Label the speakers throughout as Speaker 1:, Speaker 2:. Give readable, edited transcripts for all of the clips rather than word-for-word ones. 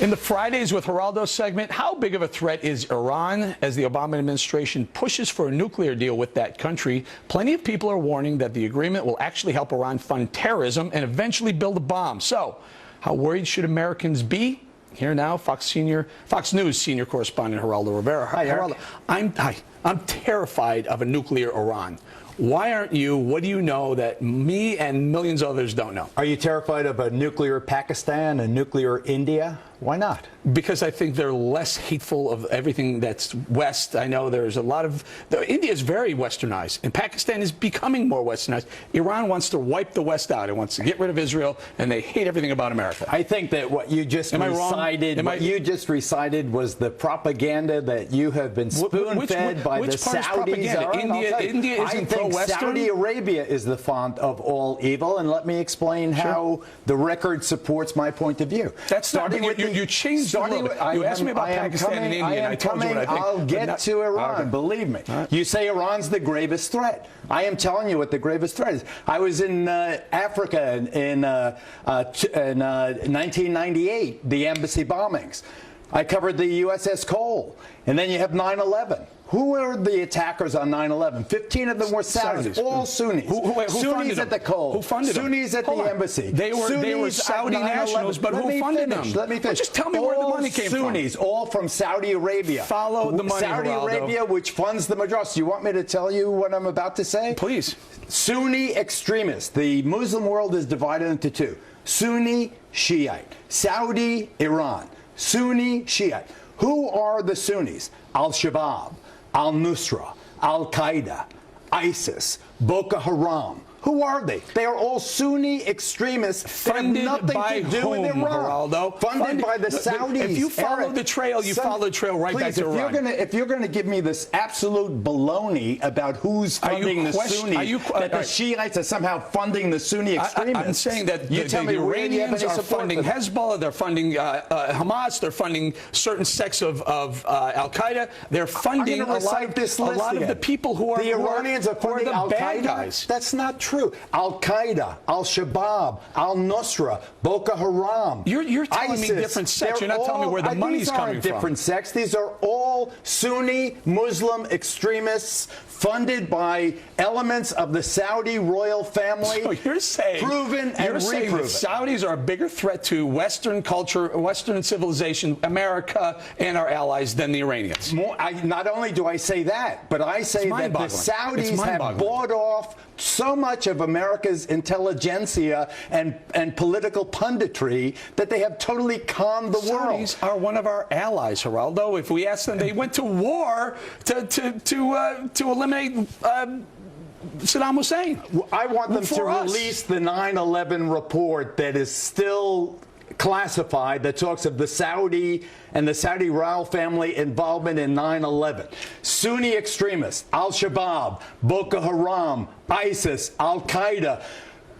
Speaker 1: In the Fridays with Geraldo segment, how big of a threat is Iran as the Obama administration pushes for a nuclear deal with that country? Plenty of people are warning that the agreement will actually help Iran fund terrorism and eventually build a bomb. So, how worried should Americans be? Here now, Fox News senior correspondent Geraldo Rivera.
Speaker 2: Hi,
Speaker 1: Geraldo, I'm terrified of a nuclear Iran. Why aren't you? What do you know that me and millions of others don't know?
Speaker 2: Are you terrified of a nuclear Pakistan, a nuclear India? Why not?
Speaker 1: Because I think they're less hateful of everything that's West. I know there's a lot of... India is very westernized, and Pakistan is becoming more westernized. Iran wants to wipe the West out. It wants to get rid of Israel, and they hate everything about America.
Speaker 2: I think that what you just recited was the propaganda that you have been spoon-fed by the Saudis.
Speaker 1: India isn't pro-Western.
Speaker 2: Saudi Arabia is the font of all evil, and let me explain how the record supports my point of view.
Speaker 1: That's starting with you changed a little bit. You asked me about Pakistan and India, and I told you what I think.
Speaker 2: I'll get to Iran, believe me. You say Iran's the gravest threat. I am telling you what the gravest threat is. I was in Africa in 1998, the embassy bombings. I covered the USS Cole, and then you have 9/11. Who were the attackers on 9/11? 15 of them were Saudis, all Sunnis.
Speaker 1: Who
Speaker 2: Sunnis at the Cole.
Speaker 1: Who funded them?
Speaker 2: Sunnis at the embassy.
Speaker 1: They were Saudi nationals, but who funded them?
Speaker 2: Let me finish.
Speaker 1: Just tell me where the money came from.
Speaker 2: Sunnis, all from Saudi Arabia.
Speaker 1: Follow the money,
Speaker 2: Saudi Arabia, which funds the Madras. You want me to tell you what I'm about to say?
Speaker 1: Please.
Speaker 2: Sunni extremists. The Muslim world is divided into two. Sunni, Shiite. Saudi, Iran. Sunni, Shiite. Who are the Sunnis? Al-Shabaab, Al-Nusra, Al-Qaeda, ISIS, Boko Haram. Who are they? They are all Sunni extremists that have nothing to do with Iran.
Speaker 1: Geraldo?
Speaker 2: Funded by the Saudis.
Speaker 1: If you follow the trail, you follow the trail right back to Iran.
Speaker 2: If you're going to give me this absolute baloney about who's funding the Sunnis, that the Shiites are somehow funding the Sunni extremists.
Speaker 1: I'm saying that the Iranians are funding Hezbollah, they're funding Hamas, they're funding certain sects of Al-Qaeda. They're funding a lot of the people who are
Speaker 2: the Iranians are funding
Speaker 1: Al-Qaeda.
Speaker 2: That's not true. Al-Qaeda, Al-Shabaab, Al-Nusra, Boko Haram,
Speaker 1: You're telling
Speaker 2: ISIS,
Speaker 1: me different sects. You're not telling me where the money's coming from.
Speaker 2: These aren't different sects. These are all Sunni Muslim extremists funded by elements of the Saudi royal family.
Speaker 1: So you're saying,
Speaker 2: proven and reproven.
Speaker 1: The Saudis are a bigger threat to Western culture, Western civilization, America, and our allies than the Iranians.
Speaker 2: Not only do I say that, but I say that the Saudis have bought off so much of America's intelligentsia and political punditry that they have totally conned the world.
Speaker 1: Saudis are one of our allies, Geraldo. If we ask them, they went to war to eliminate Saddam Hussein.
Speaker 2: I want them to release the 9/11 report that is still classified, that talks of the Saudi and the Saudi royal family involvement in 9/11. Sunni extremists, Al-Shabaab, Boko Haram, ISIS, Al-Qaeda,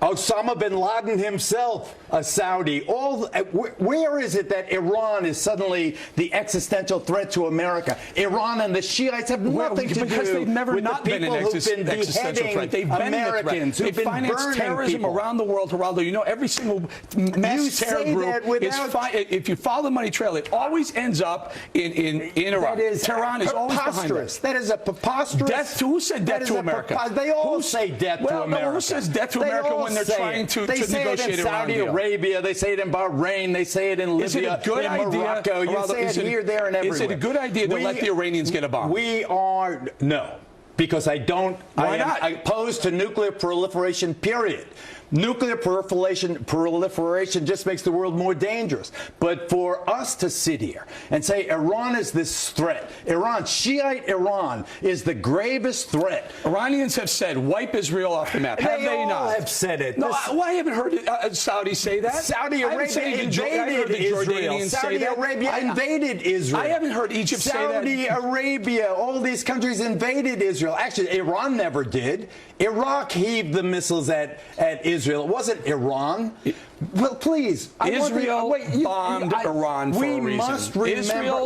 Speaker 2: Osama bin Laden himself, a Saudi. Where is it that Iran is suddenly the existential threat to America? Iran and the Shiites have nothing to do
Speaker 1: they've never
Speaker 2: with
Speaker 1: not
Speaker 2: the people
Speaker 1: been
Speaker 2: who've been beheading Americans, who've been
Speaker 1: financed terrorism around the world, Geraldo. You know, every single mass terror group is if you follow the money trail, it always ends up in Iran. Tehran is always behind it.
Speaker 2: That is a preposterous.
Speaker 1: Who said death to America?
Speaker 2: They all say death to America.
Speaker 1: Who says death to America when they're trying to negotiate
Speaker 2: in Saudi Arabia, they say it in Bahrain, they say it in Libya, in Morocco. You say it here, there, and everywhere.
Speaker 1: Is it a good idea to let the Iranians get a bomb?
Speaker 2: No. Because I don't.
Speaker 1: Why not?
Speaker 2: I am opposed to nuclear proliferation, period. Nuclear proliferation just makes the world more dangerous. But for us to sit here and say Iran is this threat, Shiite Iran is the gravest threat.
Speaker 1: Iranians have said, wipe Israel off the map. Have they not?
Speaker 2: They have said it.
Speaker 1: No, I haven't heard Saudis say that.
Speaker 2: Saudi Arabia invaded Israel. Saudi Arabia invaded Israel.
Speaker 1: I haven't heard Egypt say that.
Speaker 2: Saudi Arabia, all these countries invaded Israel. Actually, Iran never did. Iraq heaved the missiles at Israel. It wasn't Iran. Well, please.
Speaker 1: Israel bombed Iran for a reason.
Speaker 2: We must remember,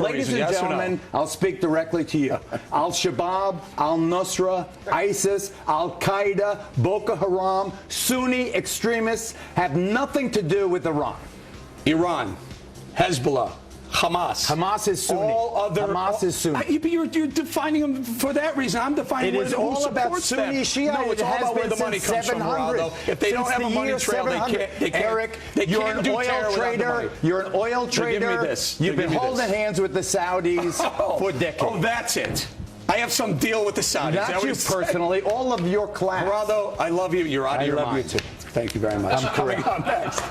Speaker 2: ladies and gentlemen, I'll speak directly to you. Al-Shabaab, Al-Nusra, ISIS, Al-Qaeda, Boko Haram, Sunni extremists have nothing to do with Iran.
Speaker 1: Iran. Hezbollah. Hamas.
Speaker 2: Hamas is Sunni. Hamas is Sunni.
Speaker 1: But you're defining them for that reason. I'm defining
Speaker 2: it is all about Sunni Shia.
Speaker 1: No, it's all about where the money comes from, Geraldo. If they don't have a money trail, they can't.
Speaker 2: Eric,
Speaker 1: you're an oil
Speaker 2: trader. You're an oil trader.
Speaker 1: Give me this.
Speaker 2: You've been holding hands with the Saudis for decades.
Speaker 1: Oh, that's it. I have some deal with the Saudis.
Speaker 2: Not you personally. All of your class.
Speaker 1: Geraldo, I love you. You're out of your mind.
Speaker 2: I love you too.
Speaker 1: Thank you very much.
Speaker 2: I'm correct.
Speaker 1: Coming up next.